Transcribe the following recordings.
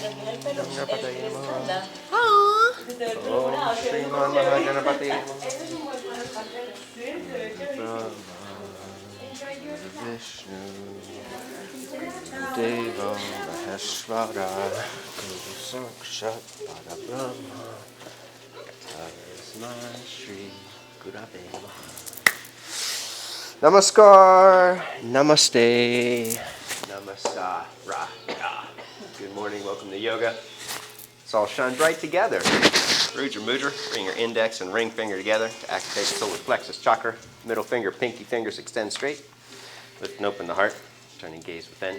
Ganapataye Namaha. Aww. Om Shriman Mahaganapataye Namaha. Brahma Vishnu Deva Maheshwara Guru Sakshat Parabrahma Tasmai Shri Gurave Namaha. Namaskar, Namaste, Namaskara. Good morning, welcome to yoga. Let's all shine bright together. Rudra Mudra, bring your index and ring finger together to activate the solar plexus chakra. Middle finger, pinky fingers extend straight. Lift and open the heart, turning gaze within.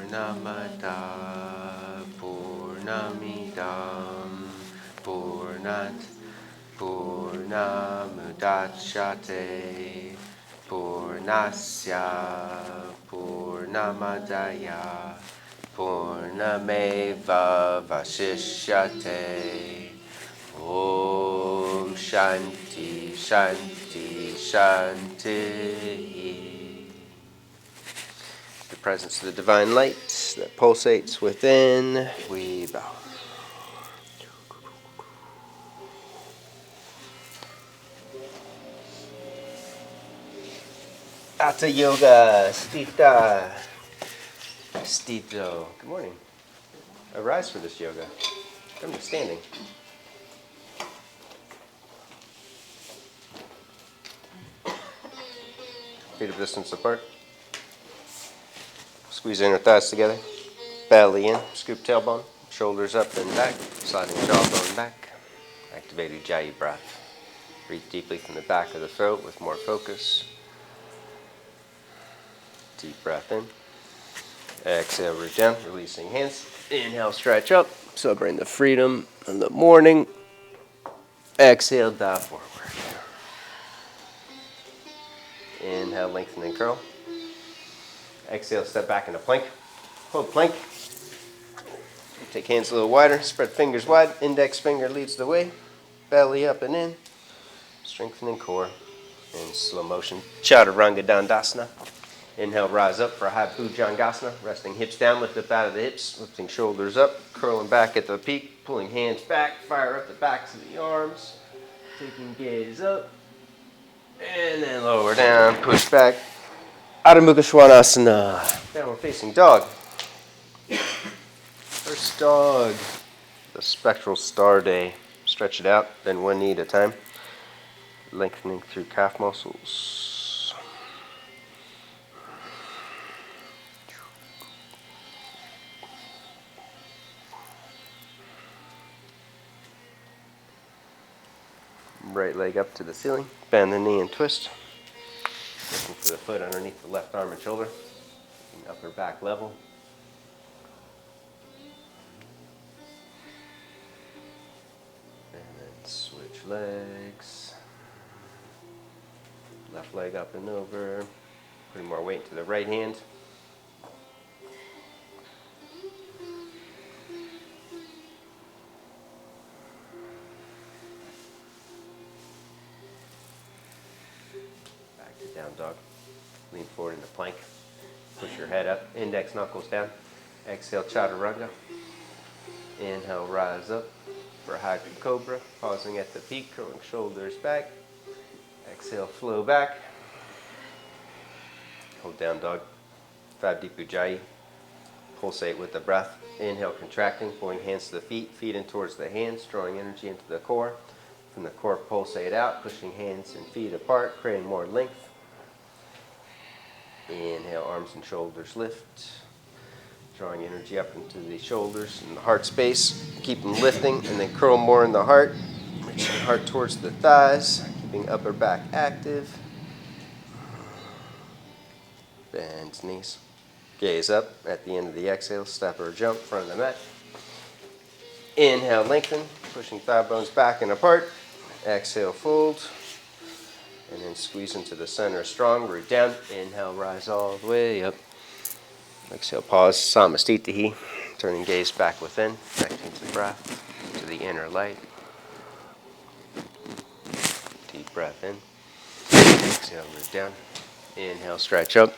Purnamada Purnamidam Purnat Purnamudachyate Purnasya Purnamadaya Purnameva Vasishyate. Om Shanti Shanti Shanti. The presence of the divine light that pulsates within, we bow. Hatha Yoga, Stita, Stito. Good morning. Arise for this yoga. Come to standing. Feet a distance apart. Squeeze inner thighs together. Belly in. Scoop tailbone. Shoulders up and back. Sliding jawbone back. Activate Ujjayi breath. Breathe deeply from the back of the throat with more focus. Deep breath in. Exhale, root down, releasing hands. Inhale, stretch up, celebrating the freedom of the morning. Exhale, dive forward. Inhale, lengthen and curl. Exhale, step back into plank. Hold plank. Take hands a little wider, spread fingers wide. Index finger leads the way. Belly up and in. Strengthening core. In slow motion, Chaturanga Dandasana. Inhale, rise up for a high Bhujangasana. Resting hips down, lift up out of the hips. Lifting shoulders up, curling back at the peak. Pulling hands back, fire up the backs of the arms. Taking gaze up. And then lower down, push back. Adho Mukha Svanasana. Downward facing dog. First dog. The spectral star day. Stretch it out, bend one knee at a time. Lengthening through calf muscles. Right leg up to the ceiling. Bend the knee and twist. Looking for the foot underneath the left arm and shoulder. Upper back level. And then switch legs. Left leg up and over. Putting more weight to the right hand. Down dog. Lean forward into plank. Push your head up. Index knuckles down. Exhale, Chaturanga. Inhale, rise up for high cobra. Pausing at the peak, curling shoulders back. Exhale, flow back. Hold down dog. 5 deep Ujjayi. Pulsate with the breath. Inhale, contracting, pulling hands to the feet in towards the hands, drawing energy into the core. From the core, pulsate out, pushing hands and feet apart, creating more length. Inhale, arms and shoulders lift. Drawing energy up into the shoulders and the heart space. Keep them lifting and then curl more in the heart. Reaching the heart towards the thighs. Keeping upper back active. Bend knees. Gaze up at the end of the exhale. Step or jump, front of the mat. Inhale, lengthen. Pushing thigh bones back and apart. Exhale, fold. And then squeeze into the center strong, root down. Inhale, rise all the way up. Exhale, pause, Samastitihi. Turning gaze back within, connecting to the breath, to the inner light. Deep breath in. Exhale, root down. Inhale, stretch up.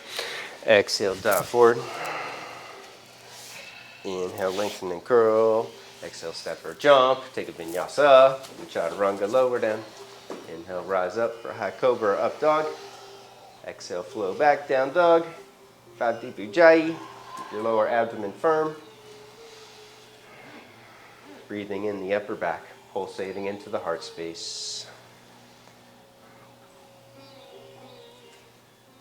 Exhale, dive forward. Inhale, lengthen and curl. Exhale, step or jump. Take a Vinyasa. Chaturanga, lower down. Inhale, rise up for high cobra, up dog. Exhale, flow back, down dog. 5 deep Ujjayi. Keep your lower abdomen firm. Breathing in the upper back, pulsating into the heart space.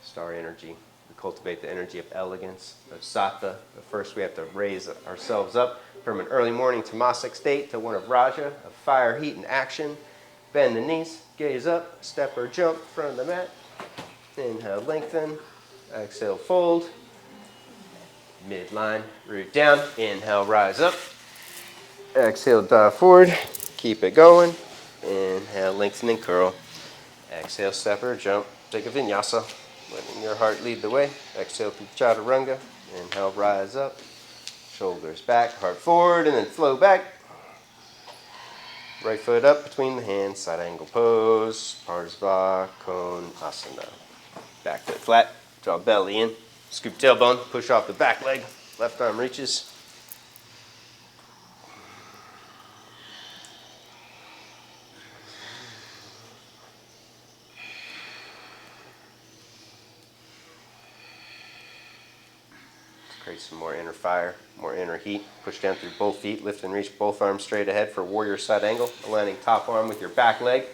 Star energy. We cultivate the energy of elegance, of sattva. But first we have to raise ourselves up from an early morning tamasic state to one of raja, of fire, heat, and action. Bend the knees, gaze up, step or jump, front of the mat. Inhale, lengthen. Exhale, fold. Midline, root down. Inhale, rise up. Exhale, dive forward. Keep it going. Inhale, lengthen and curl. Exhale. Exhale, stepper, jump, take a vinyasa. Letting your heart lead the way. Exhale through chaturanga. Inhale, rise up. Shoulders back, heart forward, and then flow back. Right foot up between the hands, side angle pose, Parsva Konasana. Back foot flat, draw belly in, scoop tailbone, push off the back leg, left arm reaches. Create some more inner fire, more inner heat. Push down through both feet, lift and reach both arms straight ahead for warrior side angle. Aligning top arm with your back leg.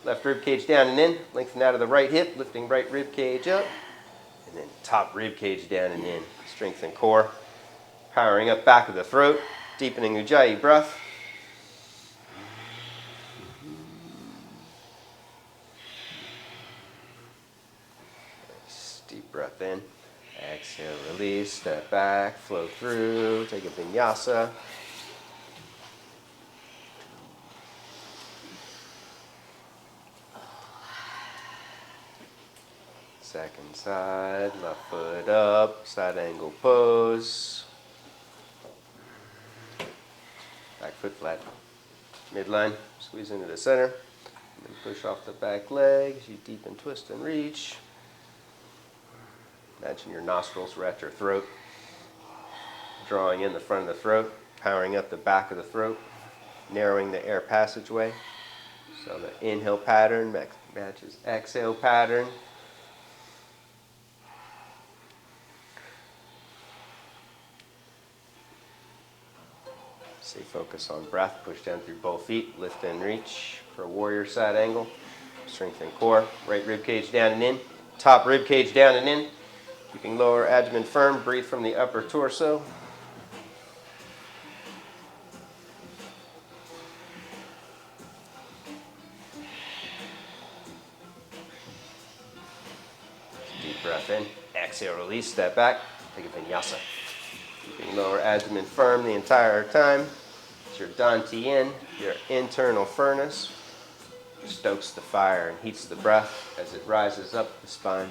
Left rib cage down and in. Lengthen out of the right hip, lifting right rib cage up. And then top rib cage down and in. Strengthen core. Powering up back of the throat. Deepening Ujjayi breath. Nice. Deep breath in. Exhale, release, step back, flow through, take a vinyasa. Second side, left foot up, side angle pose. Back foot flat. Midline, squeeze into the center. And then push off the back leg as you deepen, twist, and reach. Imagine your nostrils are at your throat, drawing in the front of the throat, powering up the back of the throat, narrowing the air passageway. So the inhale pattern matches exhale pattern. Stay focused on breath. Push down through both feet, lift and reach for a warrior side angle. Strengthen core, right rib cage down and in, top rib cage down and in. Keeping lower abdomen firm, breathe from the upper torso. Deep breath in, exhale, release, step back, take a vinyasa. Keeping lower abdomen firm the entire time. It's your dantian, your internal furnace. Stokes the fire and heats the breath as it rises up the spine.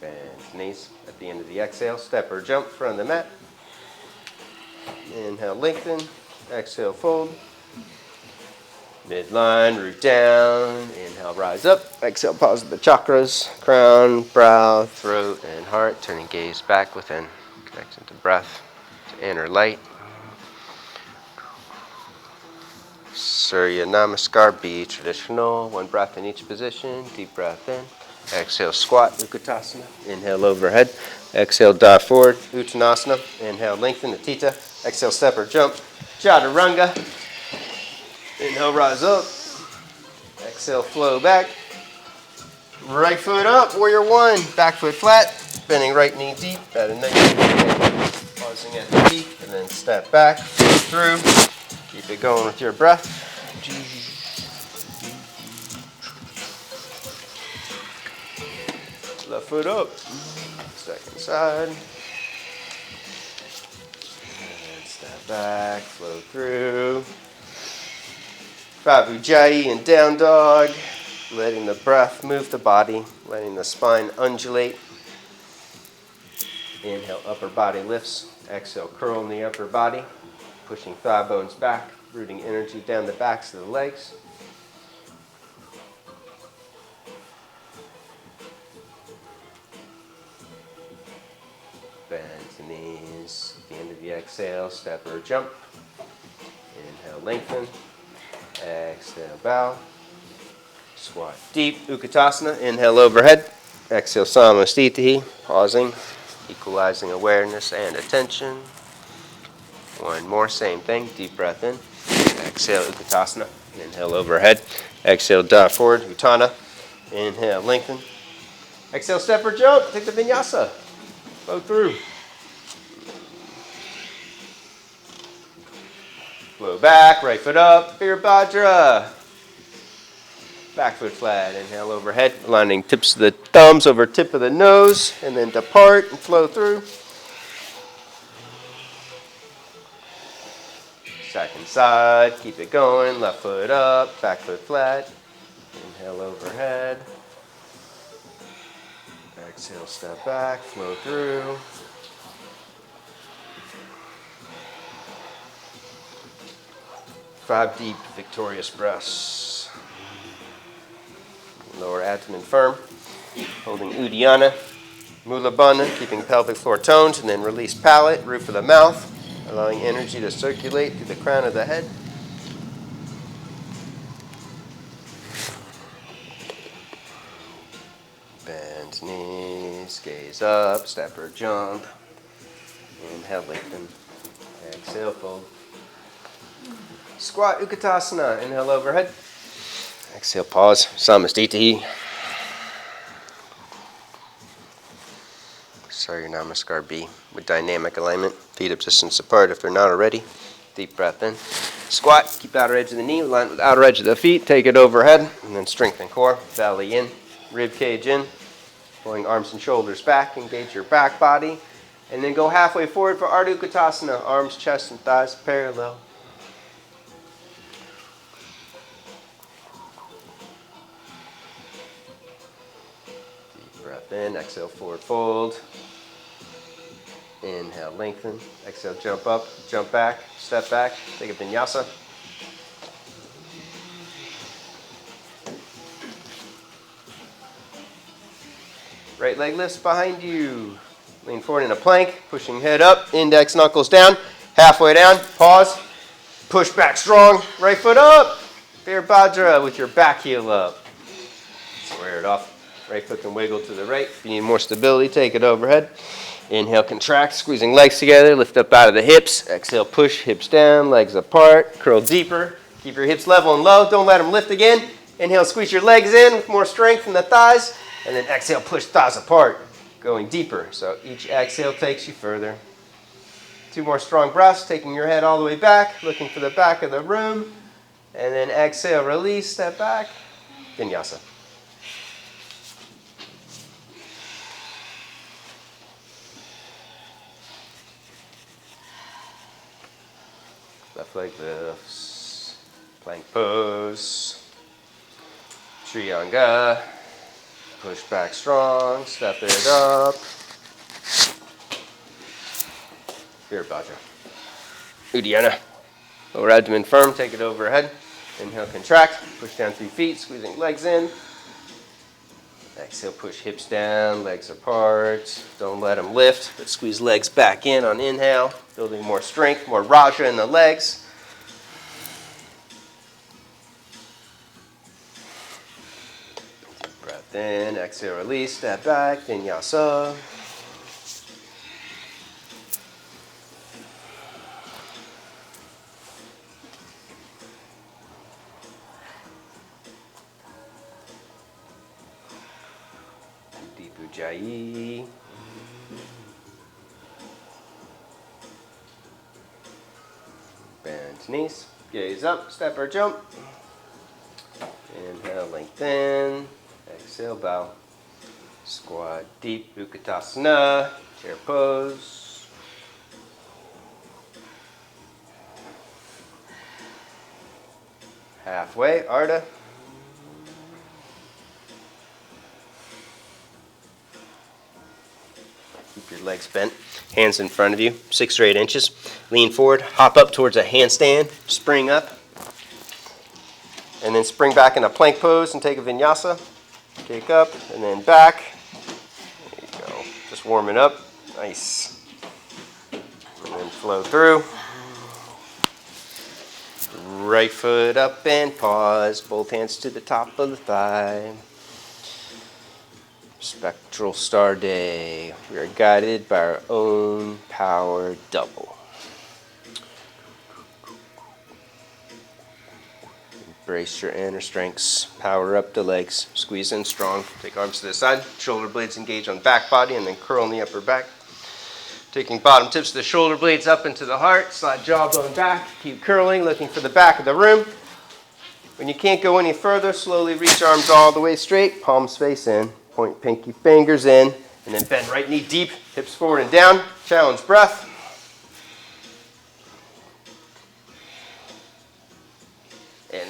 Bend knees at the end of the exhale. Step or jump front of the mat. Inhale, lengthen. Exhale, fold. Midline, root down. Inhale, rise up. Exhale, pause at the chakras. Crown, brow, throat, and heart. Turning gaze back within. Connecting to breath, to inner light. Surya Namaskar, be traditional. One breath in each position. Deep breath in. Exhale, squat, Utkatasana. Inhale, overhead. Exhale, dive forward, Uttanasana. Inhale, lengthen, Atita. Exhale, step or jump, Chaturanga. Inhale, rise up. Exhale, flow back. Right foot up, warrior one. Back foot flat. Bending right knee deep at a 90 degree. Pausing at the peak, and then step back, through. Keep it going with your breath. Left foot up. Second side. And step back, flow through. 5 Ujjayi and down dog. Letting the breath move the body, letting the spine undulate. Inhale, upper body lifts. Exhale, curl in the upper body. Pushing thigh bones back, rooting energy down the backs of the legs. Bend the knees. At the end of the exhale, step or jump. Inhale, lengthen. Exhale, bow. Squat deep, Utkatasana. Inhale, overhead. Exhale, Samastitihi. Pausing, equalizing awareness and attention. One more, same thing. Deep breath in. Exhale, Utkatasana. Inhale, overhead. Exhale, dive forward, Uttana. Inhale, lengthen. Exhale, step or jump. Take the vinyasa. Flow through. Flow back, right foot up, Virabhadra. Back foot flat, inhale overhead, aligning tips of the thumbs over tip of the nose, and then depart and flow through. Stack inside, keep it going. Left foot up, back foot flat. Inhale overhead. Exhale, step back, flow through. Five deep, victorious breaths. Lower abdomen firm. Holding Uddiyana, Mula Bandha, keeping pelvic floor toned, and then release palate, roof of the mouth, allowing energy to circulate through the crown of the head. Bend knees, gaze up, step or jump. Inhale, lengthen. Exhale, fold. Squat Utkatasana, inhale overhead. Exhale, pause, Samastiti. Surya Namaskar B with dynamic alignment. Feet up distance apart if they're not already. Deep breath in. Squat, keep outer edge of the knee, line with outer edge of the feet. Take it overhead, and then strengthen core. Belly in, rib cage in. Pulling arms and shoulders back, engage your back body. And then go halfway forward for Ardha Utkatasana. Arms, chest, and thighs parallel. Deep breath in, exhale, forward fold. Inhale, lengthen. Exhale, jump up, jump back, step back. Take a vinyasa. Right leg lifts behind you. Lean forward in a plank, pushing head up, index knuckles down, halfway down, pause, push back strong, right foot up, Virabhadra with your back heel up. Square it off, right foot can wiggle to the right. If you need more stability, take it overhead. Inhale, contract, squeezing legs together, lift up out of the hips. Exhale, push, hips down, legs apart, curl deeper. Keep your hips level and low, don't let them lift again. Inhale, squeeze your legs in with more strength in the thighs. And then exhale, push thighs apart, going deeper. So each exhale takes you further. Two more strong breaths, taking your head all the way back, looking for the back of the room. And then exhale, release, step back, Vinyasa. Left leg lifts, plank pose, Chaturanga, push back strong, step it up, Virabhadra. Uddiyana, lower abdomen firm, take it overhead. Inhale, contract, push down through feet, squeezing legs in. Exhale, push hips down, legs apart. Don't let them lift, but squeeze legs back in on inhale, building more strength, more raja in the legs. Breath in, exhale, release, step back, Vinyasa. Ujjayi. Bend knees, gaze up, step or jump. Inhale, lengthen. Exhale, bow. Squat deep, Utkatasana, chair pose. Halfway, Ardha. Keep your legs bent, hands in front of you, 6 or 8 inches. Lean forward, hop up towards a handstand, spring up. And then spring back in a plank pose and take a vinyasa. Kick up and then back. There you go. Just warming up. Nice. And then flow through. Right foot up and pause. Both hands to the top of the thigh. Spectral star day. We are guided by our own power double. Embrace your inner strengths. Power up the legs. Squeeze in strong. Take arms to the side. Shoulder blades engage on back body and then curl in the upper back. Taking bottom tips of the shoulder blades up into the heart. Slide jawbone back. Keep curling, looking for the back of the room. When you can't go any further, slowly reach arms all the way straight. Palms face in. Point pinky fingers in. And then bend right knee deep. Hips forward and down. Challenge breath.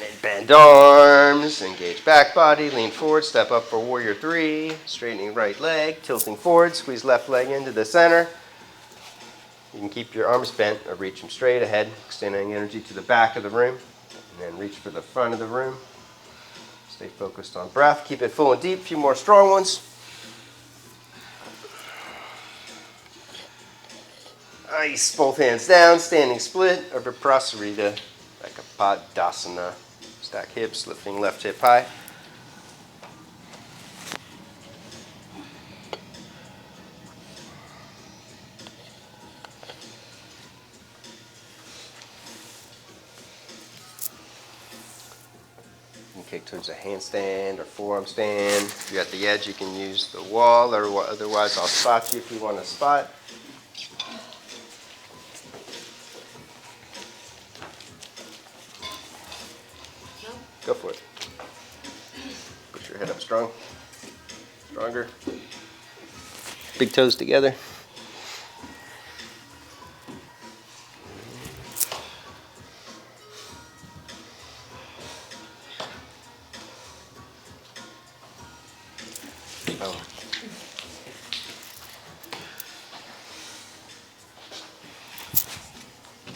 then bend arms, engage back body, lean forward, step up for warrior three, straightening right leg, tilting forward, squeeze left leg into the center. You can keep your arms bent or reach them straight ahead, extending energy to the back of the room, and then reach for the front of the room. Stay focused on breath. Keep it full and deep. A few more strong ones. Nice. Both hands down, standing split, or Viprasarita, like a Padasana. Stack hips, lifting left hip high. Kick towards a handstand or forearm stand. If you're at the edge, you can use the wall, or otherwise I'll spot you if you want to spot. Go for it. Push your head up strong. Stronger. Big toes together.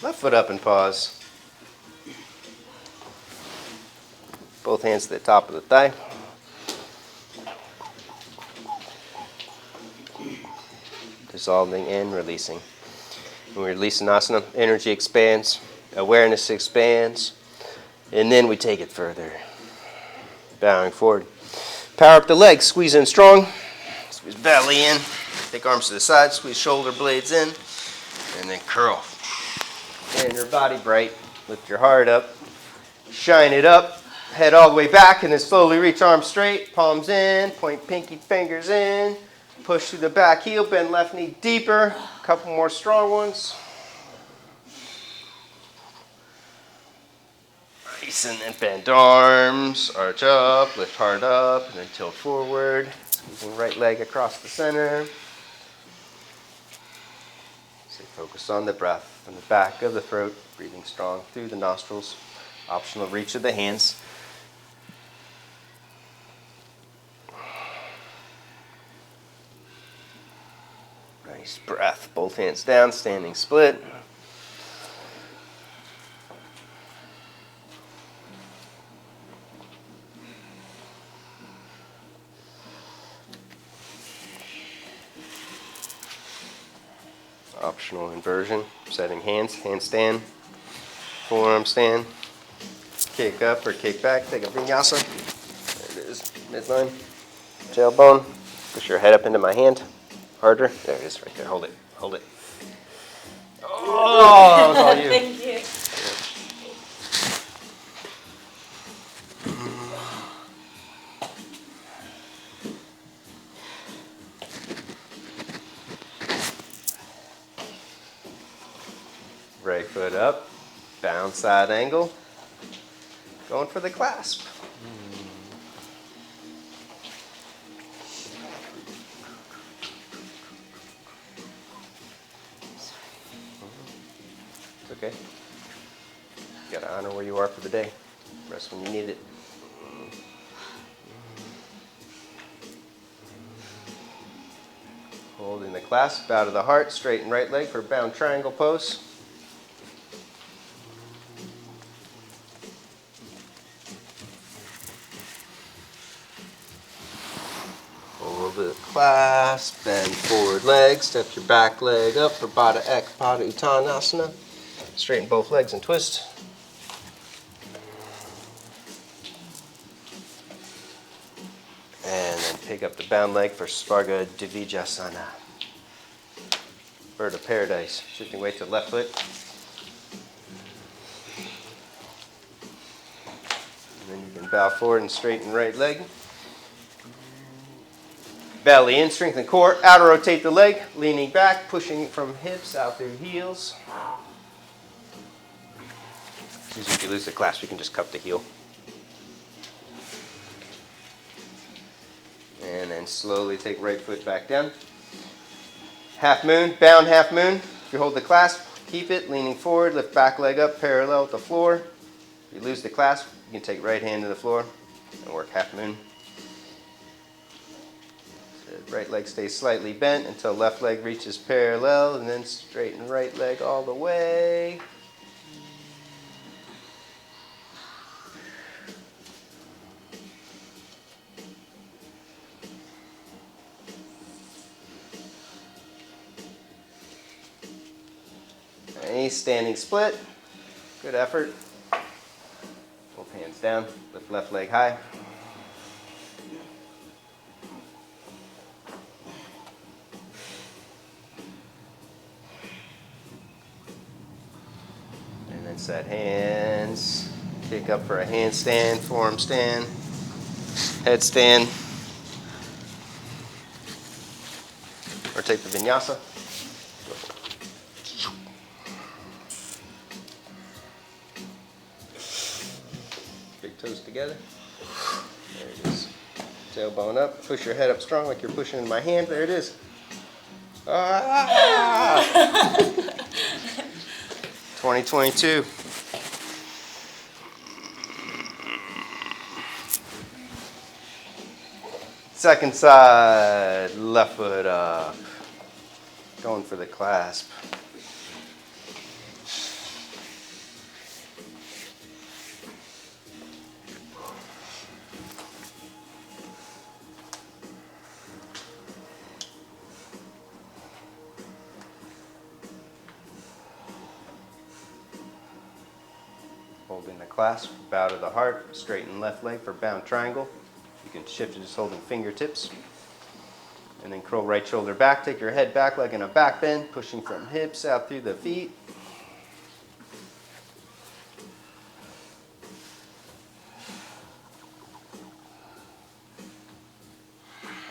Left foot up and pause. Both hands to the top of the thigh. Dissolving and releasing. When we release an asana, energy expands, awareness expands, and then we take it further. Bowing forward. Power up the legs, squeeze in strong. Squeeze belly in. Take arms to the side, squeeze shoulder blades in, and then curl. And your body bright. Lift your heart up. Shine it up. Head all the way back, and then slowly reach arms straight. Palms in. Point pinky fingers in. Push through the back heel. Bend left knee deeper. A couple more strong ones. Nice. And then bend arms. Arch up. Lift heart up. And then tilt forward. Squeezing right leg across the center. Stay focused on the breath. From the back of the throat, breathing strong through the nostrils. Optional reach of the hands. Nice breath. Both hands down, standing split. Optional inversion, setting hands, handstand, forearm stand, kick up or kick back, take a vinyasa. There it is, midline, tailbone. Push your head up into my hand, harder. There it is, right there. Hold it, hold it. Oh, that was all you. Thank you. Right foot up, bound side angle, going for the clasp. It's okay. You gotta honor where you are for the day. Rest when you need it. Holding the clasp, bow to the heart, straighten right leg for bound triangle pose. The clasp, bend forward leg, step your back leg up for Baddha Ekapada Uttanasana. Straighten both legs and twist. And then pick up the bound leg for Svarga Divijasana. Bird of Paradise. Shifting weight to the left foot. And then you can bow forward and straighten right leg. Belly in, strengthen core, outer rotate the leg, leaning back, pushing from hips out through heels. If you lose the clasp, you can just cup the heel. And then slowly take right foot back down. Half moon, bound half moon. If you hold the clasp, keep it, leaning forward, lift back leg up, parallel with the floor. If you lose the clasp, you can take right hand to the floor and work half moon. So right leg stays slightly bent until left leg reaches parallel, and then straighten right leg all the way. Nice standing split. Good effort. Both hands down. Lift left leg high. And then set hands. Kick up for a handstand, forearm stand, headstand. Or take the Vinyasa. Big toes together. There it is. Tailbone up. Push your head up strong like you're pushing in my hand. There it is. Ah! 2022. Second side. Left foot up. Going for the clasp. Holding the clasp, bow to the heart, straighten left leg for bound triangle. You can shift to just holding fingertips. And then curl right shoulder back, take your head back like in a back bend, pushing from hips out through the feet.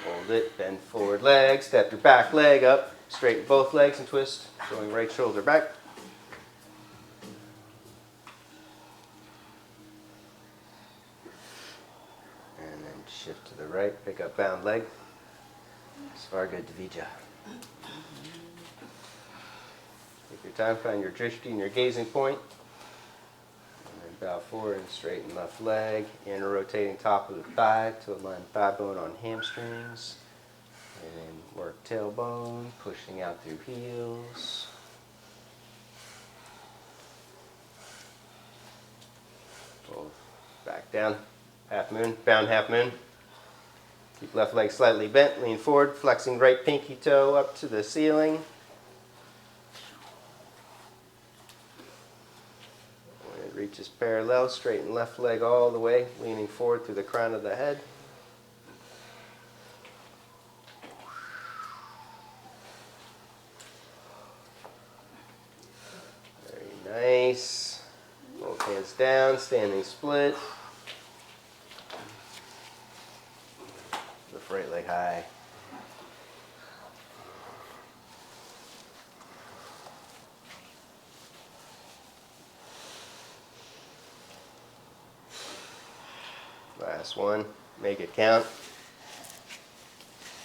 Hold it, bend forward leg, step your back leg up, straighten both legs and twist, going right shoulder back. And then shift to the right, pick up bound leg. Svarga Dvija. Take your time, find your drishti and your gazing point. And then bow forward and straighten left leg. Inner rotating top of the thigh to align thigh bone on hamstrings. And then work tailbone, pushing out through heels. Both back down. Half moon, bound half moon. Keep left leg slightly bent, lean forward, flexing right pinky toe up to the ceiling. When it reaches parallel, straighten left leg all the way, leaning forward through the crown of the head. Very nice. Both hands down, standing split. Lift right leg high. Last one. Make it count.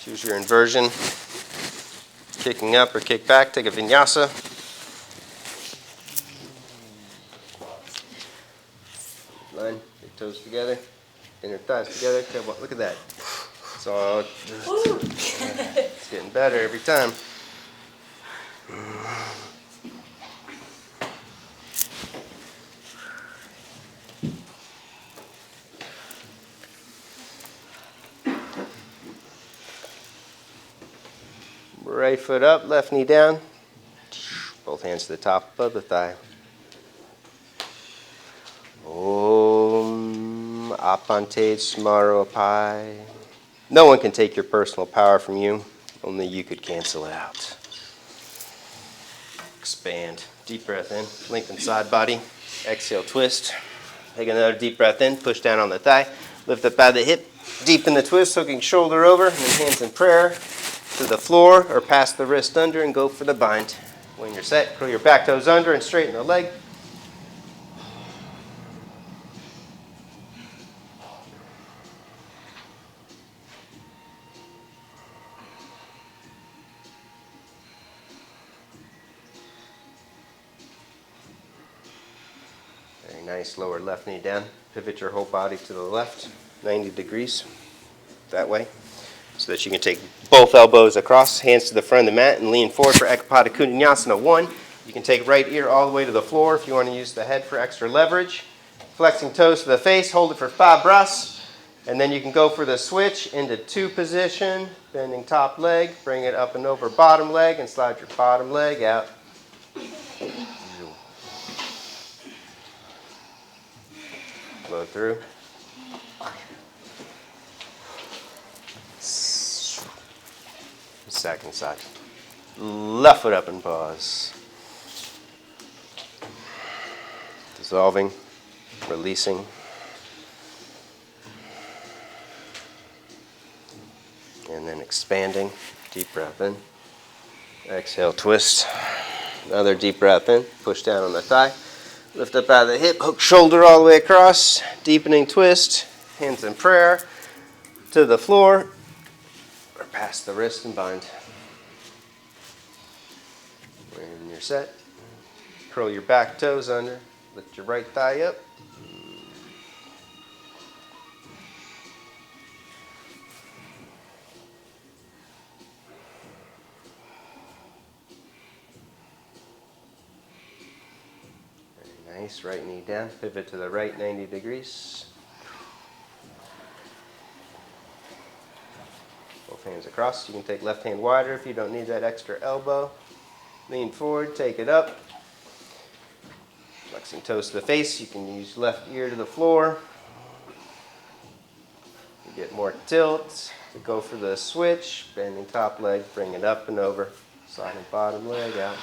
Choose your inversion. Kicking up or kick back. Take a Vinyasa. Line. Big toes together. Inner thighs together. Tailbone. Look at that. So it's getting better every time. Right foot up, left knee down. Both hands to the top of the thigh. Om Apante Smaropai. No one can take your personal power from you. Only you could cancel it out. Expand. Deep breath in. Lengthen side body. Exhale, twist. Take another deep breath in. Push down on the thigh. Lift up by the hip. Deepen the twist, hooking shoulder over. And then hands in prayer to the floor or pass the wrist under and go for the bind. When you're set, curl your back toes under and straighten the leg. Very nice. Lower left knee down. Pivot your whole body to the left, 90 degrees, that way, so that you can take both elbows across, hands to the front of the mat, and lean forward for Ekapada Vinyasa 1. You can take right ear all the way to the floor if you want to use the head for extra leverage. Flexing toes to the face, hold it for 5 breaths, and then you can go for the switch into 2 position, bending top leg, bring it up and over bottom leg, and slide your bottom leg out. Flow through. Second side. Left foot up and pause. Dissolving, releasing. And then expanding. Deep breath in. Exhale, twist. Another deep breath in. Push down on the thigh. Lift up out of the hip. Hook shoulder all the way across. Deepening twist. Hands in prayer. To the floor. Or past the wrist and bind. When you're set, curl your back toes under. Lift your right thigh up. Very nice. Right knee down. Pivot to the right 90 degrees. Both hands across. You can take left hand wider if you don't need that extra elbow. Lean forward, take it up. Flexing toes to the face. You can use left ear to the floor. You get more tilt. To go for the switch, bending top leg, bring it up and over. Sliding bottom leg out.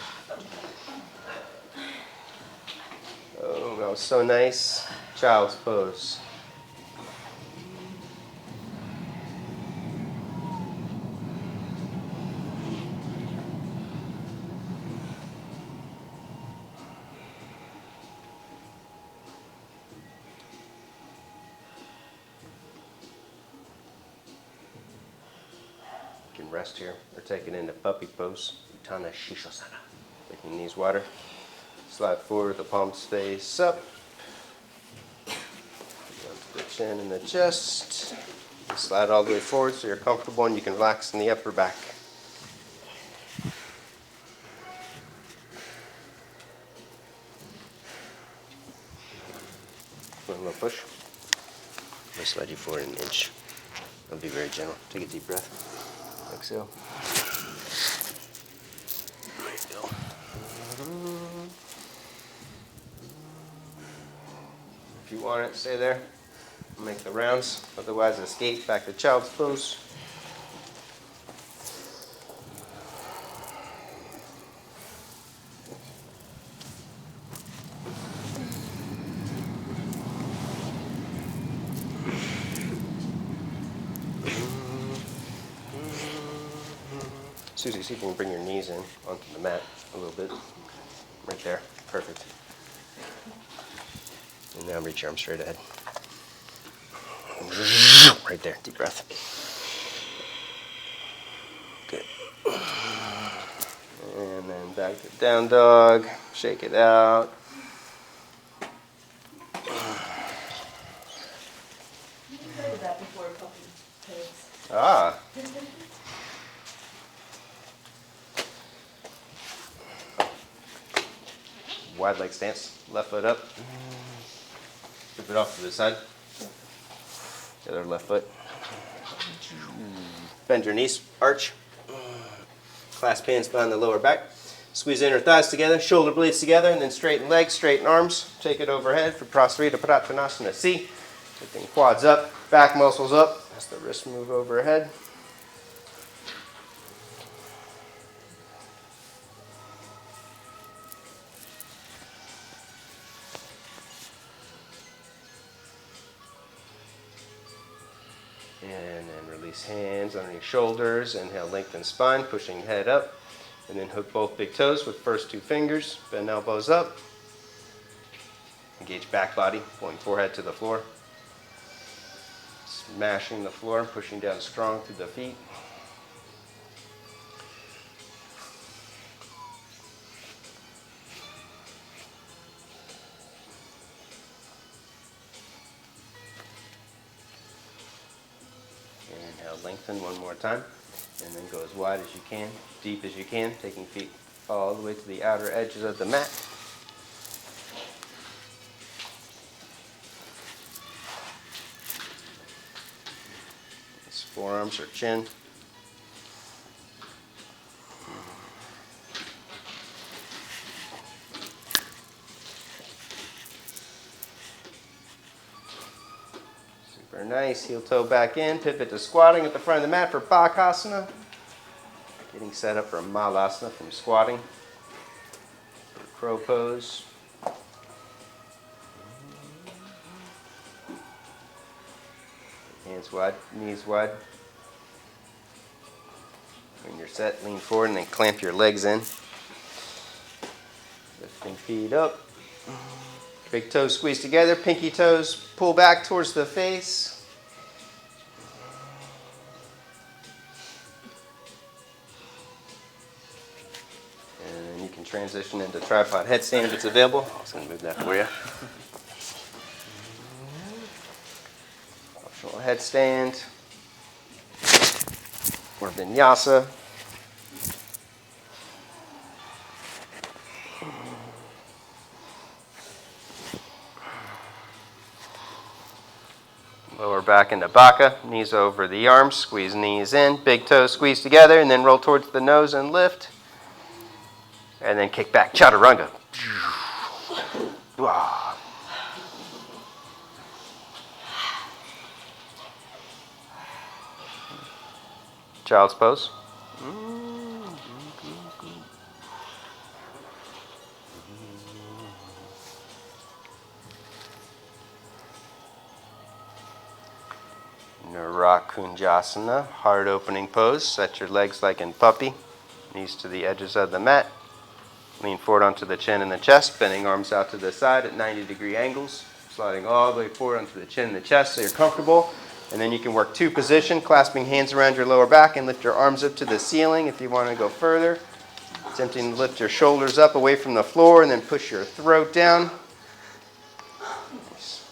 Oh, that was so nice. Child's pose. Rest here, or take it into puppy pose, Uttana Shishasana. Taking knees wider. Slide forward, the palms face up. Down to the chin and the chest. Slide all the way forward so you're comfortable and you can relax in the upper back. One little push. I'm going to slide you forward an inch. I'll be very gentle. Take a deep breath. Exhale. There you go. If you want it, stay there. Make the rounds. Otherwise, escape back to child's pose. Susie, see if you can bring your knees in onto the mat a little bit. Right there. Perfect. And now reach your arms straight ahead. Right there. Deep breath. Good. And then back to down dog. Shake it out. You heard of that before, puppy pose. Ah. Wide leg stance, left foot up. Flip it off to the side. The other left foot. Bend your knees, arch. Clasp hands behind the lower back. Squeeze inner thighs together, shoulder blades together, and then straighten legs, straighten arms. Take it overhead for Prasarita Prattanasana C. Lifting quads up, back muscles up as the wrists move overhead. And then release hands underneath shoulders. Inhale, lengthen spine, pushing head up. And then hook both big toes with first 2 fingers. Bend elbows up. Engage back body, pulling forehead to the floor. Smashing the floor, pushing down strong through the feet. Now lengthen one more time, and then go as wide as you can, deep as you can, taking feet all the way to the outer edges of the mat. It's forearms or chin. Super nice. Heel toe back in. Pivot to squatting at the front of the mat for Bakasana. Getting set up for Malasana from squatting. For crow pose. Hands wide, knees wide. When you're set, lean forward and then clamp your legs in. Lifting feet up. Big toes squeeze together, pinky toes pull back towards the face. And then you can transition into tripod headstand if it's available. I was going to move that for you. Optional headstand. Or Vinyasa. Lower back into Baka, knees over the arms, squeeze knees in, big toes squeeze together, and then roll towards the nose and lift. And then kick back, Chaturanga. Child's pose. Kunjasana, heart opening pose. Set your legs like in puppy. Knees to the edges of the mat. Lean forward onto the chin and the chest, bending arms out to the side at 90-degree angles. Sliding all the way forward onto the chin and the chest so you're comfortable. And then you can work two position, clasping hands around your lower back and lift your arms up to the ceiling if you want to go further. Attempting to lift your shoulders up away from the floor and then push your throat down. Nice.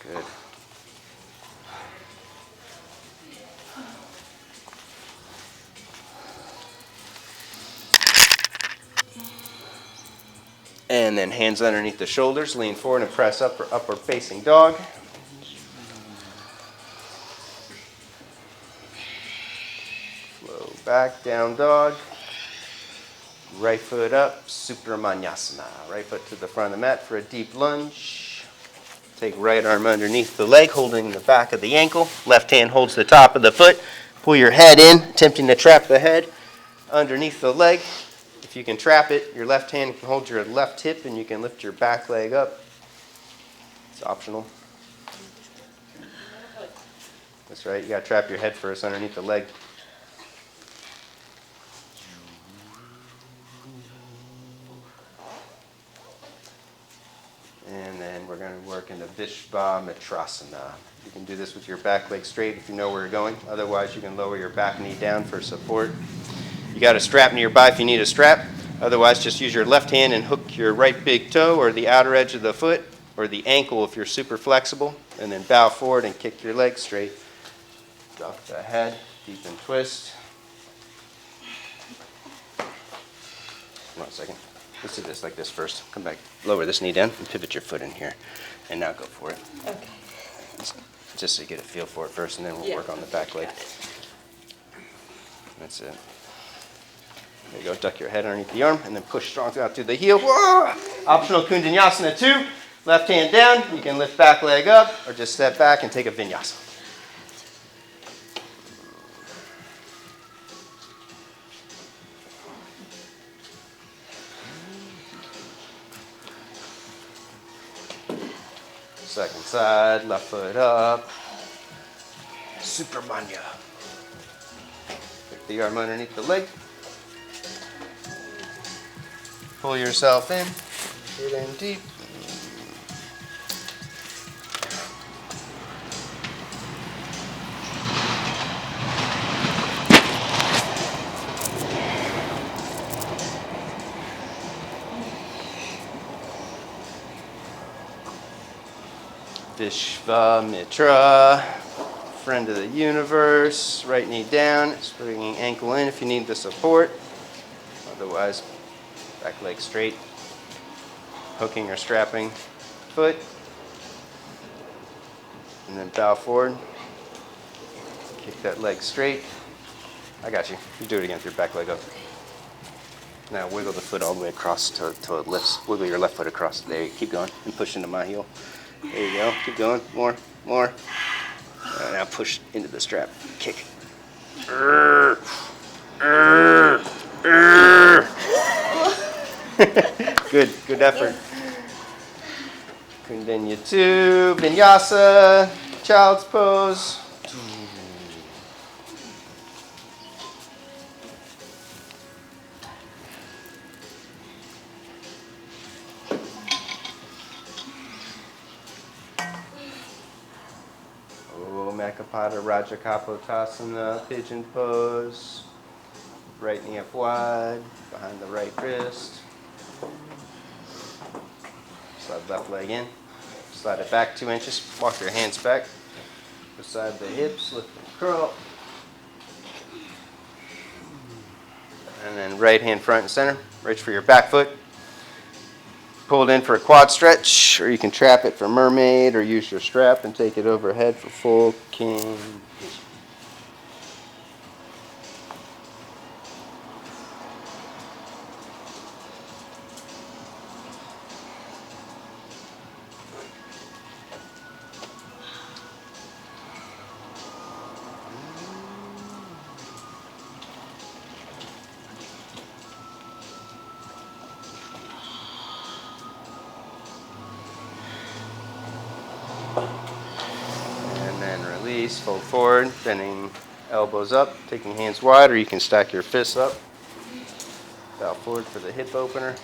Good. And then hands underneath the shoulders, lean forward and press up for upward facing dog. Flow back, down dog. Right foot up, Vinyasa. Right foot to the front of the mat for a deep lunge. Take right arm underneath the leg, holding the back of the ankle. Left hand holds the top of the foot. Pull your head in, attempting to trap the head underneath the leg. If you can trap it, your left hand can hold your left hip and you can lift your back leg up. It's optional. That's right, you gotta trap your head first underneath the leg. And then we're gonna work into Vishvamitrasana. You can do this with your back leg straight if you know where you're going. Otherwise, you can lower your back knee down for support. You got a strap nearby if you need a strap. Otherwise, just use your left hand and hook your right big toe or the outer edge of the foot or the ankle if you're super flexible. And then bow forward and kick your legs straight. Drop the head, deepen twist. Hold on a second. Let's do this like this first. Come back, lower this knee down and pivot your foot in here. And now go for it. Okay. Just so you get a feel for it first, and then we'll work on the back leg. That's it. There you go, duck your head underneath the arm, and then push strong out through the heel. Whoa! Optional Kundanyasana 2. Left hand down, you can lift back leg up, or just step back and take a Vinyasa. Second side, left foot up. Supine. Pick the arm underneath the leg. Pull yourself in. Get in deep. Vishvamitra, friend of the universe. Right knee down, bringing ankle in if you need the support. Otherwise, back leg straight. Hooking or strapping foot. And then bow forward. Kick that leg straight. I got you. You do it again with your back leg up. Now wiggle the foot all the way across till it lifts. Wiggle your left foot across. There you keep going and push into my heel. There you go. Keep going. More. Now push into the strap. Kick. Good effort. Continue to Vinyasa, Child's Pose. Makapada Rajakapotasana, Pigeon Pose. Right knee up wide, behind the right wrist. Slide left leg in. Slide it back 2 inches. Walk your hands back. Beside the hips, lift and curl. And then right hand front and center. Reach for your back foot. Pull it in for a quad stretch, or you can trap it for mermaid, or use your strap and take it overhead for full king. Fold forward, bending elbows up, taking hands wide, or you can stack your fists up. Bow forward for the hip opener.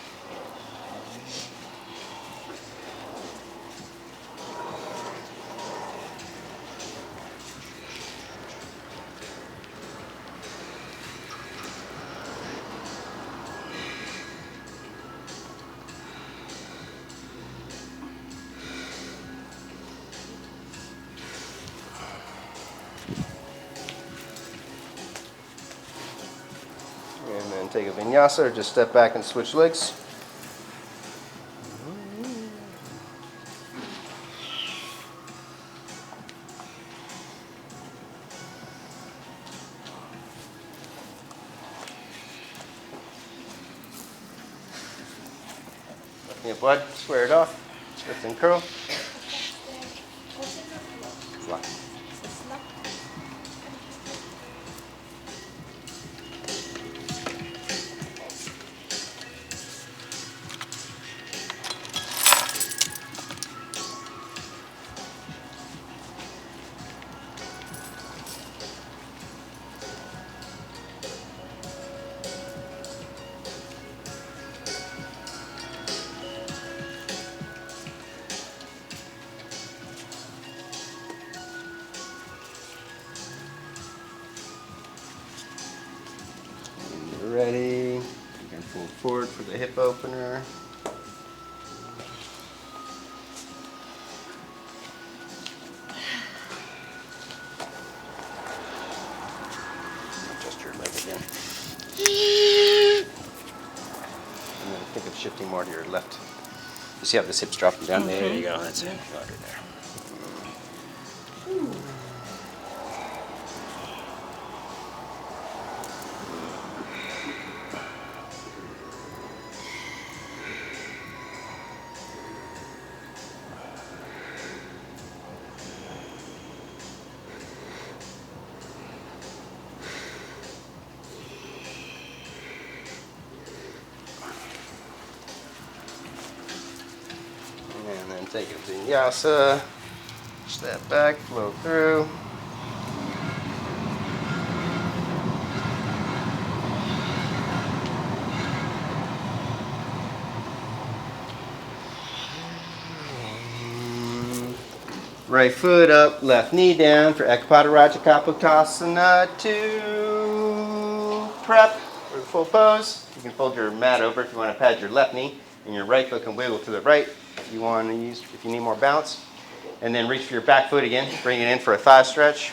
And then take a vinyasa or just step back and switch legs. Left knee up wide, square it off, lift and curl. Lock. Ready, you can fold forward for the hip opener. Adjust your leg again. And then think of shifting more to your left. You see how this hip's dropping down? There you go, that's it. Go under there. And then take a vinyasa, step back, flow through. Right foot up, left knee down for Ekapada Rajakapotasana 2. Prep for the full pose. You can fold your mat over if you want to pad your left knee, and your right foot can wiggle to the right if you need more bounce. And then reach for your back foot again. Bring it in for a thigh stretch.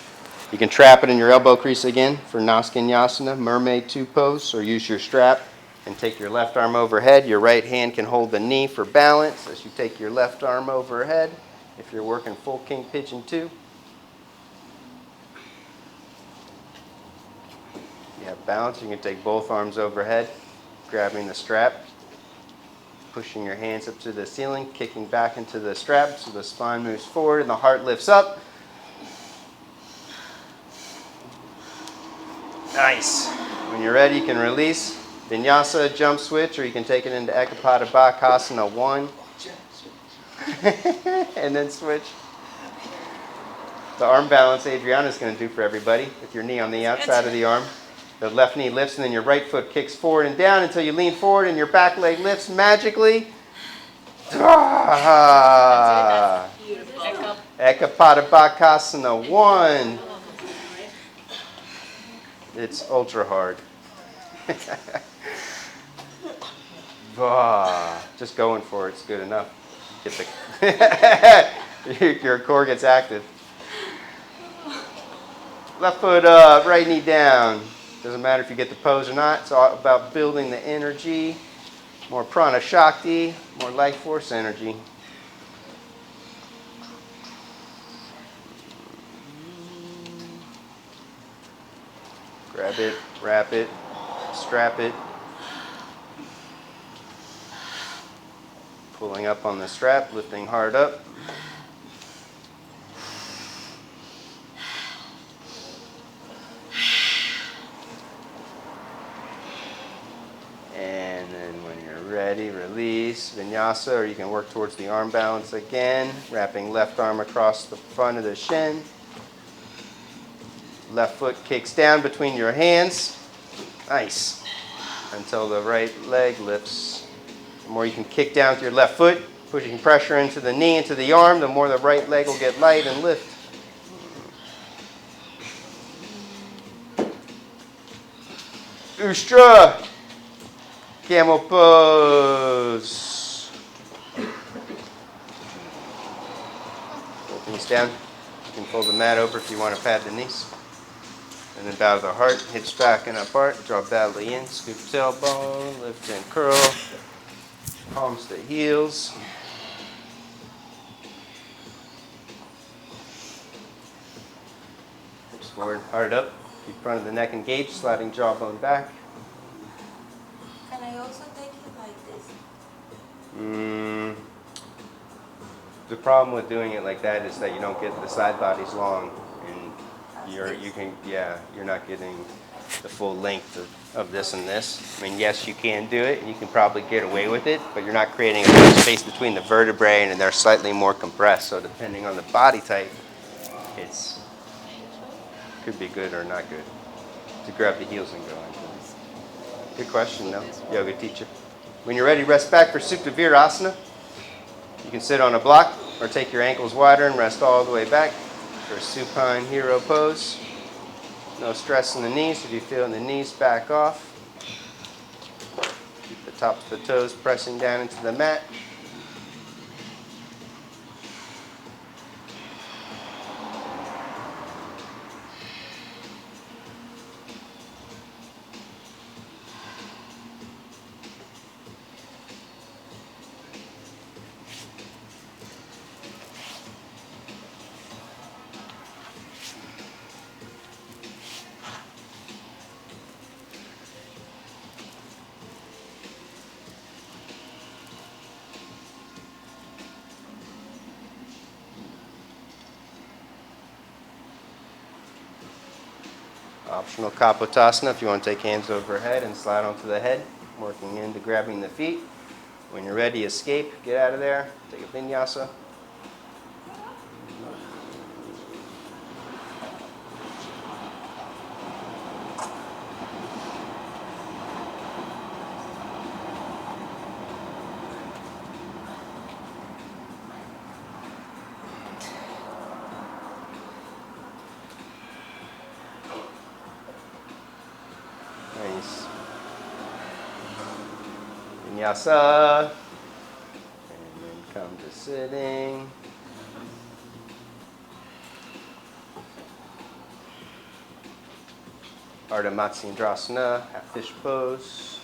You can trap it in your elbow crease again for Vinyasa, Mermaid 2 pose, or use your strap and take your left arm overhead. Your right hand can hold the knee for balance as you take your left arm overhead if you're working full king pigeon 2. You have balance, you can take both arms overhead, grabbing the strap, pushing your hands up to the ceiling, kicking back into the strap so the spine moves forward and the heart lifts up. Nice. When you're ready, you can release. Vinyasa, jump switch, or you can take it into Ekapada Bakasana 1. And then switch. The arm balance Adriana's going to do for everybody with your knee on the outside of the arm. The left knee lifts and then your right foot kicks forward and down until you lean forward and your back leg lifts magically. Ekapada Bakasana 1. It's ultra hard. Just going for it's good enough. Get the your core gets active. Left foot up, right knee down. Doesn't matter if you get the pose or not. It's all about building the energy. More prana shakti, more life force energy. Grab it, wrap it, strap it. Pulling up on the strap, lifting hard up. And then when you're ready, release, Vinyasa, or you can work towards the arm balance again, wrapping left arm across the front of the shin. Left foot kicks down between your hands. Nice. Until the right leg lifts. The more you can kick down with your left foot, pushing pressure into the knee, into the arm, the more the right leg will get light and lift. Ustra. Camel Pose. Both knees down. You can fold the mat over if you want to pad the knees. And then bow to the heart, hips back and apart, draw badly in, scoop tailbone, lift and curl, palms to heels. Hips forward, heart up, keep front of the neck engaged, sliding jawbone back. Can I also take it like this? The problem with doing it like that is that you don't get the side bodies long. You're not getting the full length of this and this. I mean, yes, you can do it, and you can probably get away with it, but you're not creating enough space between the vertebrae, and they're slightly more compressed. So depending on the body type, it's could be good or not good to grab the heels and go into it. Good question, though, yoga teacher. When you're ready, rest back for Supta Virasana. You can sit on a block or take your ankles wider and rest all the way back. For Supine hero pose. No stress in the knees. If you feel in the knees, back off. Keep the tops of the toes pressing down into the mat. Optional Kapotasana if you want to take hands overhead and slide onto the head, working into grabbing the feet. When you're ready, escape, get out of there, take a Vinyasa. Nice. Vinyasa. And then come to sitting. Ardha Matsyendrasana, half fish pose.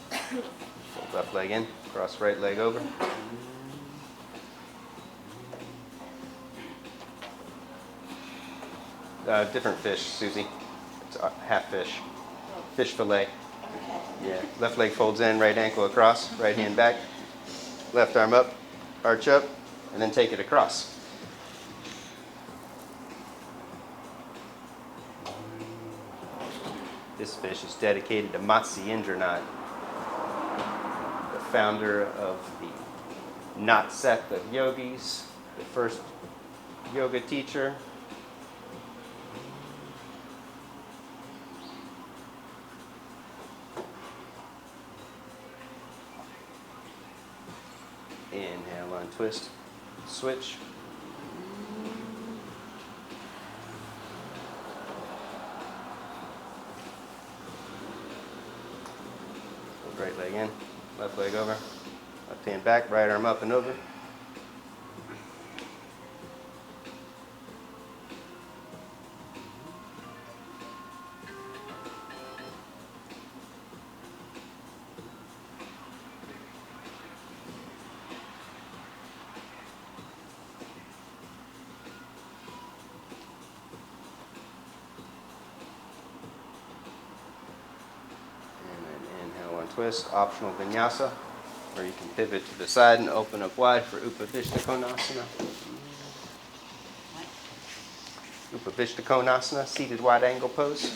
Fold left leg in, cross right leg over. Different fish, Susie. It's half fish. Fish fillet. Okay. Yeah. Left leg folds in, right ankle across, right hand back. Left arm up, arch up, and then take it across. This fish is dedicated to Matsyendranath, the founder of the Nath sect of yogis, the first yoga teacher. Inhale, untwist, switch. Right leg in, left leg over, left hand back, right arm up and over. Twist, optional Vinyasa, or you can pivot to the side and open up wide for Upavishta Konasana. Upavishta Konasana, seated wide angle pose.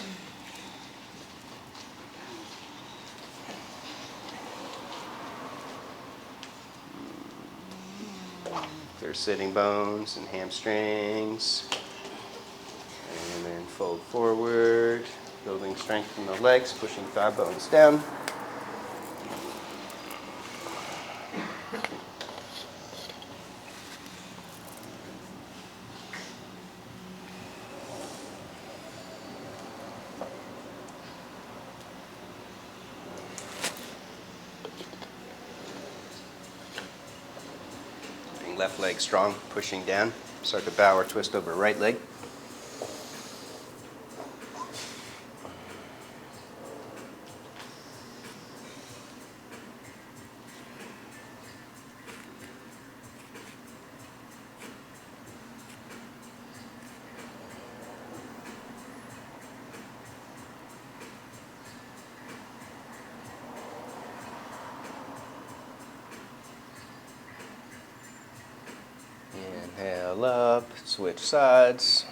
Clear sitting bones and hamstrings. And then fold forward, building strength in the legs, pushing thigh bones down. Left leg strong, pushing down. Start to bow or twist over right leg. Inhale up, switch sides.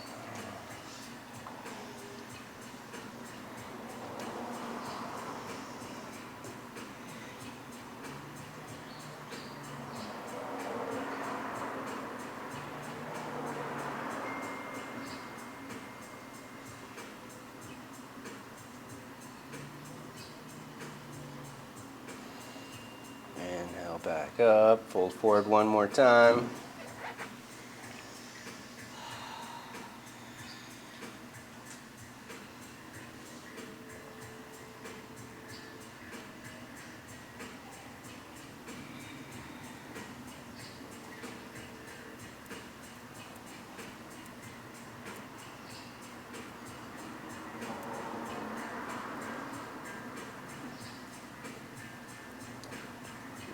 Inhale back up, fold forward one more time.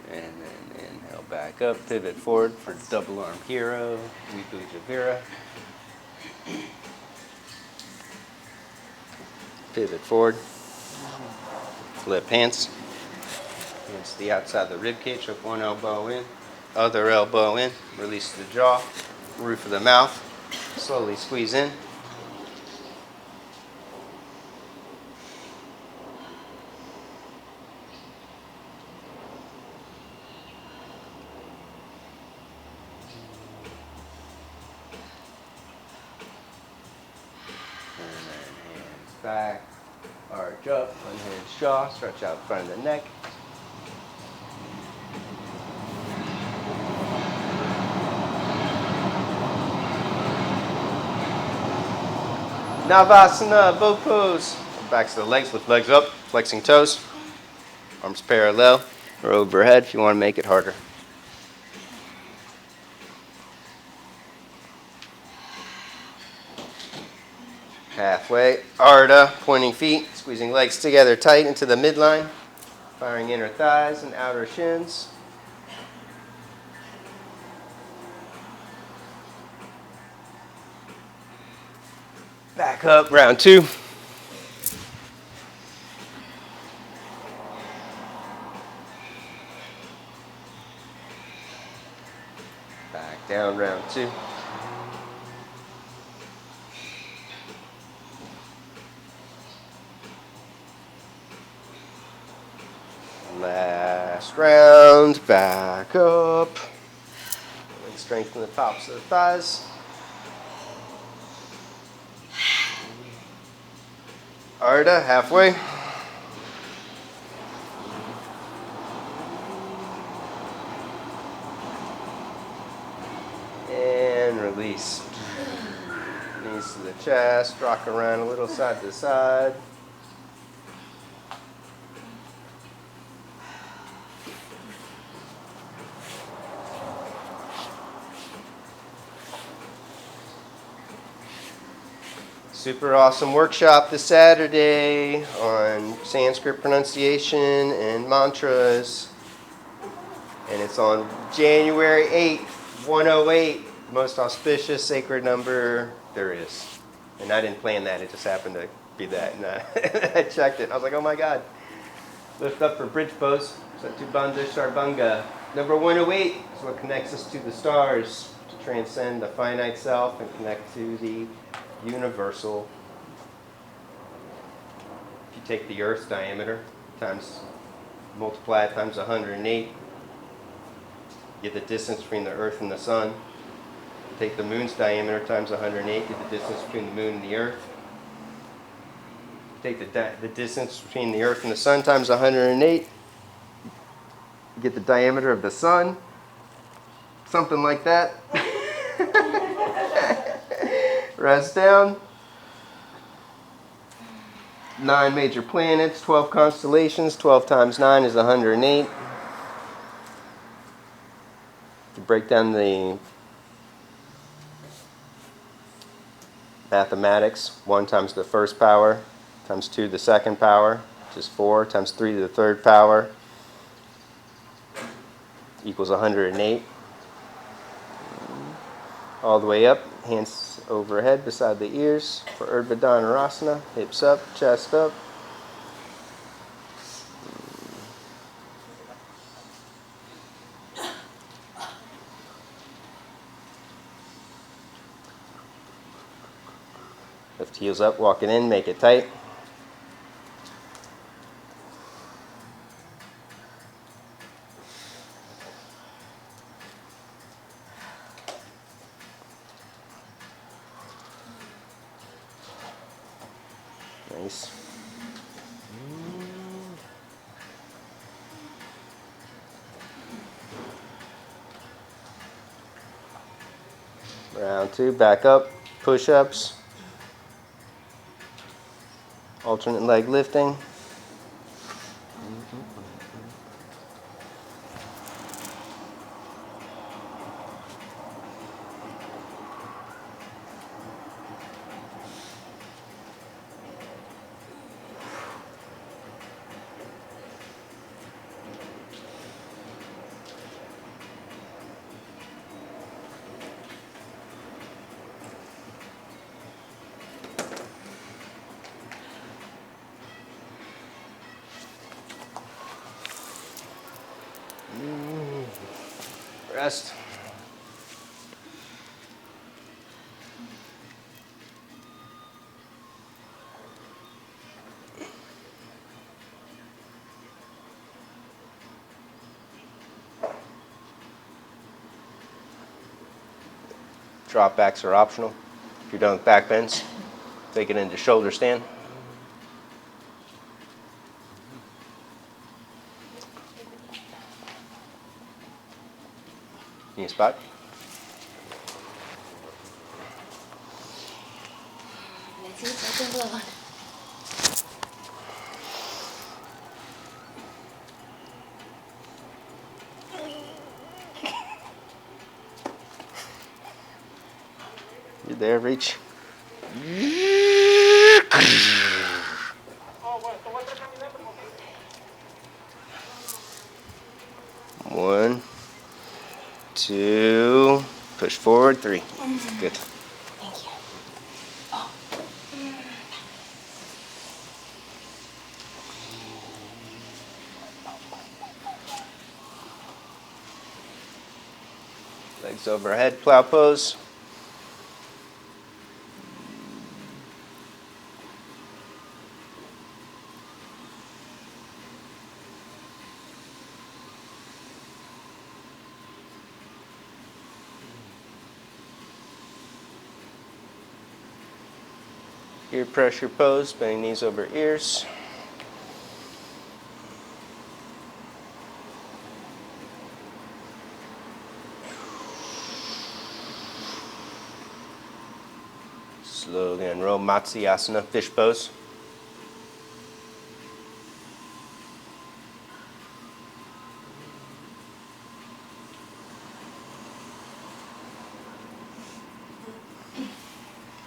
And then inhale back up, pivot forward for double arm hero, Vipuja Vira. Pivot forward, flip hands. Hands to the outside of the rib cage, hook one elbow in, other elbow in, release the jaw, roof of the mouth, slowly squeeze in. Back, arch up, unhinged jaw, stretch out front of the neck. Navasana, bow pose. Backs of the legs, lift legs up, flexing toes. Arms parallel or overhead if you want to make it harder. Halfway. Ardha, pointing feet, squeezing legs together tight into the midline, firing inner thighs and outer shins. Back up, round 2. Back down, round 2. Last round, back up. And strengthen the tops of the thighs. Ardha, halfway. And release. Knees to the chest, rock around a little side to side. Super awesome workshop this Saturday on Sanskrit pronunciation and mantras. And it's on January 8th, 108, most auspicious sacred number there is. And I didn't plan that, it just happened to be that. And I checked it, I was like, oh my God. Lift up for bridge pose, Satubandha Sharbanga. Number 108 is what connects us to the stars, to transcend the finite self and connect to the universal. If you take the Earth's diameter multiply it times 108, get the distance between the Earth and the Sun. Take the Moon's diameter times 108, get the distance between the Moon and the Earth. Take the distance between the Earth and the Sun times 108, get the diameter of the Sun. Something like that. Rest down. 9 major planets, 12 constellations, 12 times 9 is 108. To break down the mathematics, 1 times the first power, times 2 the second power, which is 4, times 3 to the third power, equals 108. All the way up, hands overhead beside the ears for Urdhva Dhanurasana, hips up, chest up. Lift heels up, walk it in, make it tight. Nice. Round 2, back up, push-ups. Alternate leg lifting. Rest. Drop backs are optional. If you're done with back bends, take it into shoulder stand. Knee spot. Let's see if I can blow on. You're there, reach. One, two, push forward, three. Good. Thank you. Legs overhead, plow pose. Ear pressure pose, bending knees over ears. Slowly unroll Matsyasana, fish pose.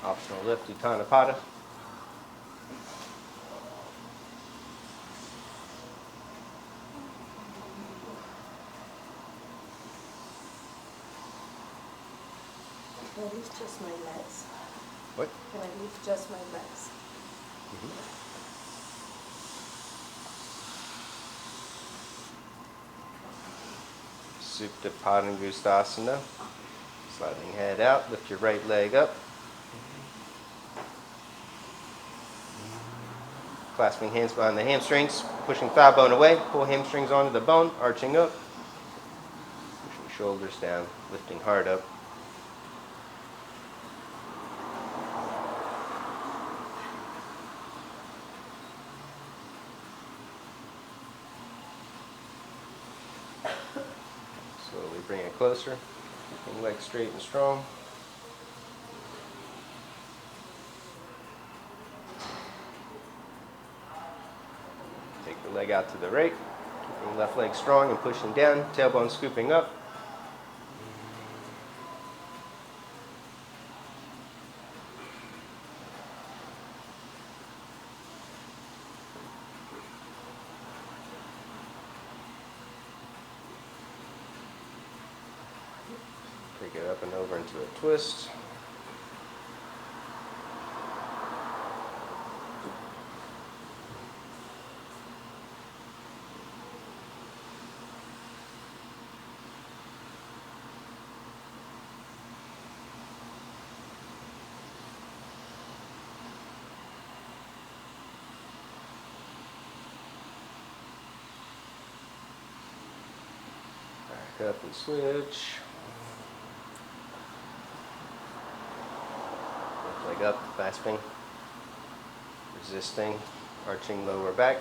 Optional lift, Uttanapada. Can I lift just my legs? What? Can I lift just my legs? Supta Padangusthasana. Sliding head out, lift your right leg up. Clasping hands behind the hamstrings, pushing thigh bone away, pull hamstrings onto the bone, arching up. Pushing shoulders down, lifting heart up. Slowly bring it closer, keeping legs straight and strong. Take the leg out to the right, keeping left leg strong and pushing down, tailbone scooping up. Take it up and over into a twist. Back up and switch. Left leg up, clasping, resisting, arching lower back.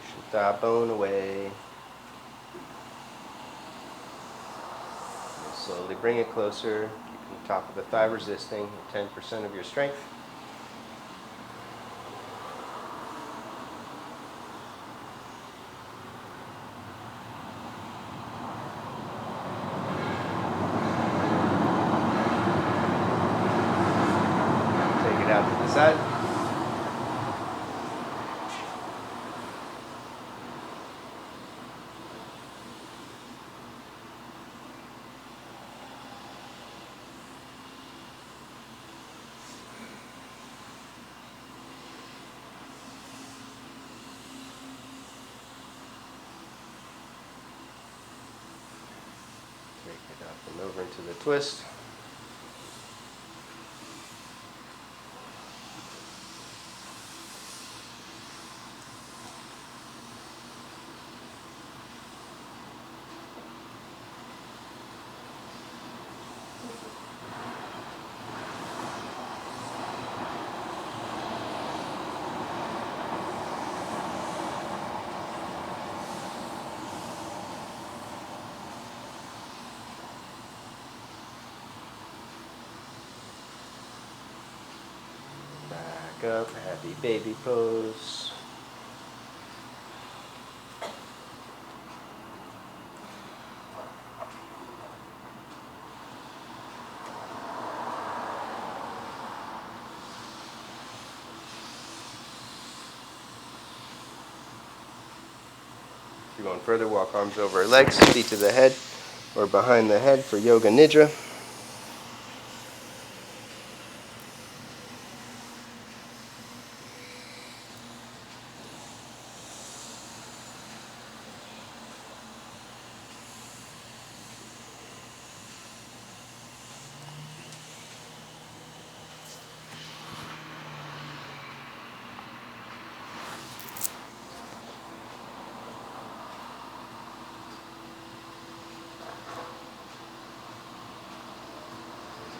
Pushing thigh bone away. And slowly bring it closer, keeping the top of the thigh resisting, 10% of your strength. Out to the side. Take it up and over into the twist. Back up, happy baby pose. If you're going further, walk arms over our legs, feet to the head or behind the head for Yoga Nidra.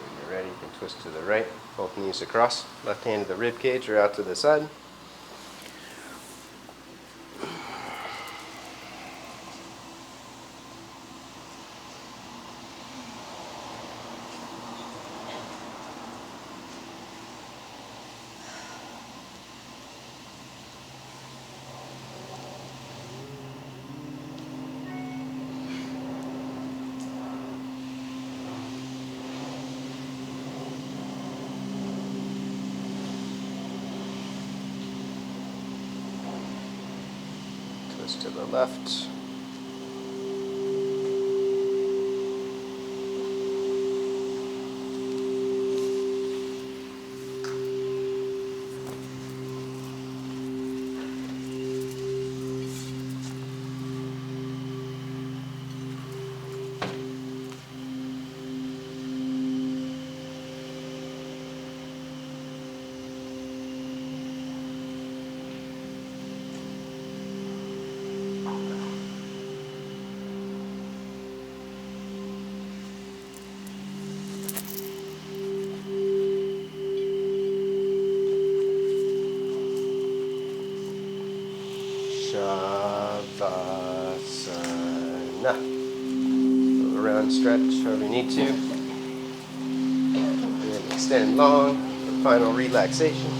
When you're ready, you can twist to the right, both knees across, left hand to the rib cage or out to the side. Twist to the left. Shavasana. Go around, stretch however you need to. And then extend long for final relaxation.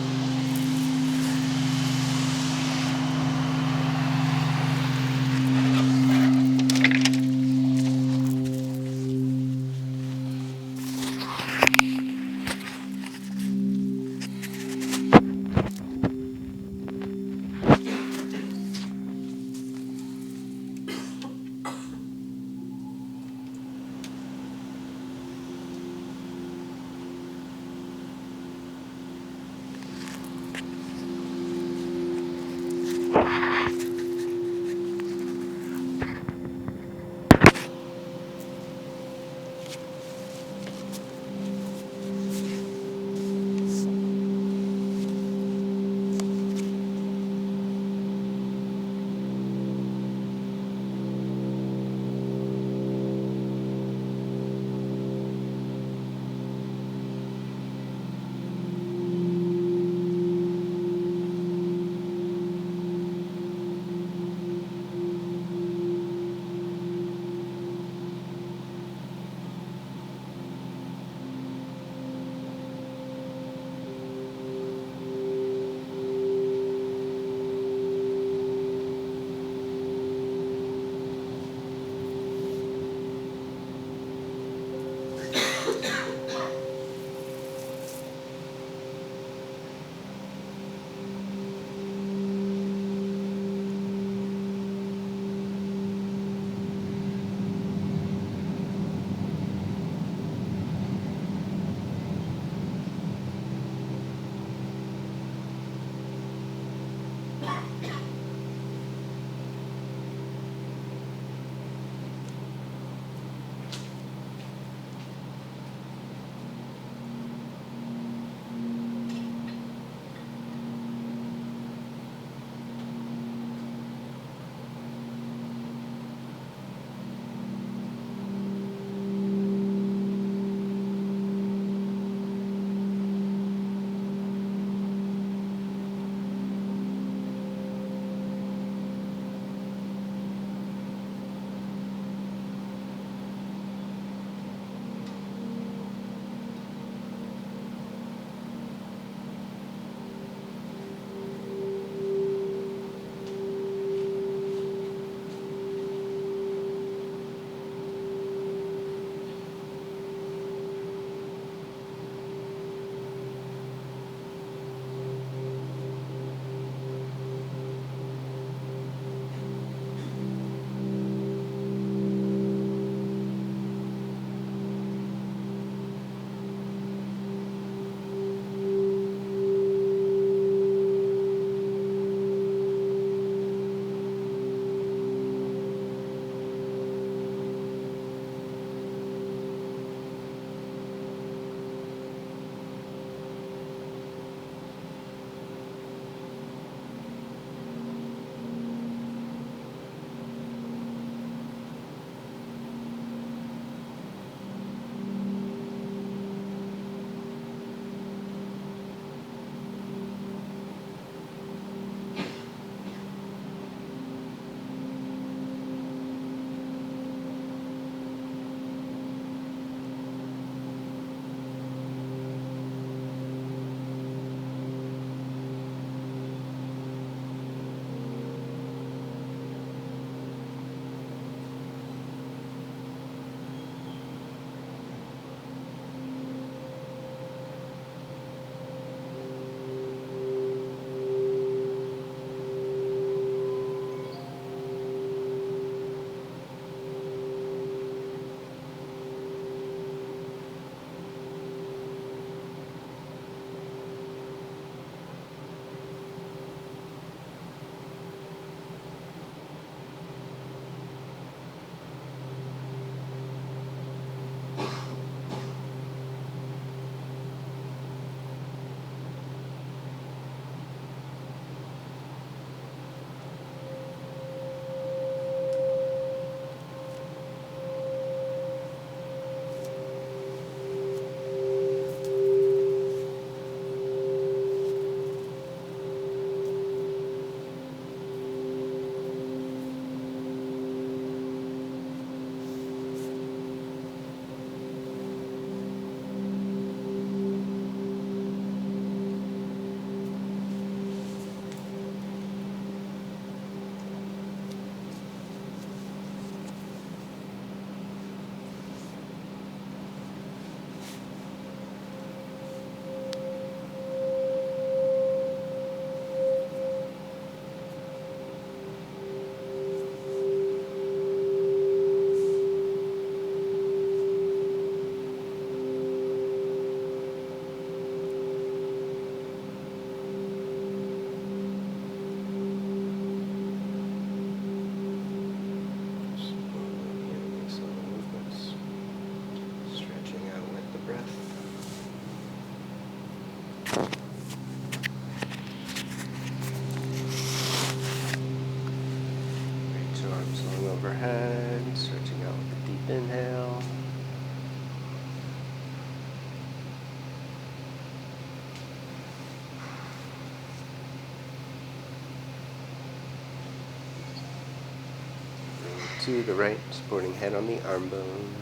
to the right, supporting head on the arm bone.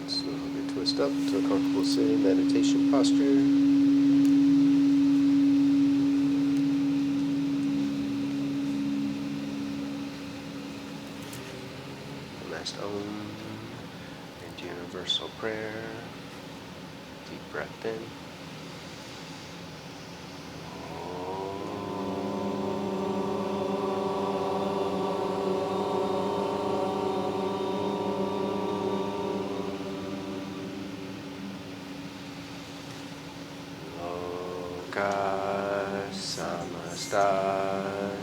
Slowly twist up to a comfortable sitting meditation posture. Last Om and universal prayer. Deep breath in. Samasta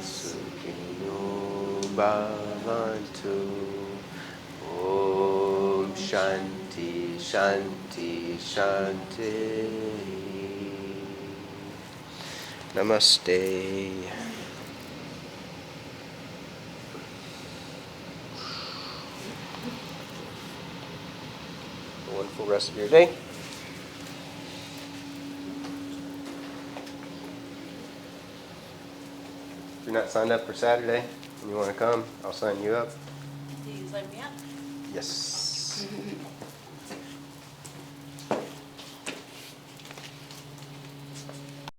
Sukhino Bhavantu. Om Shanti Shanti Shanti. Namaste. A wonderful rest of your day. If you're not signed up for Saturday and you want to come, I'll sign you up. Do you sign me up? Yes.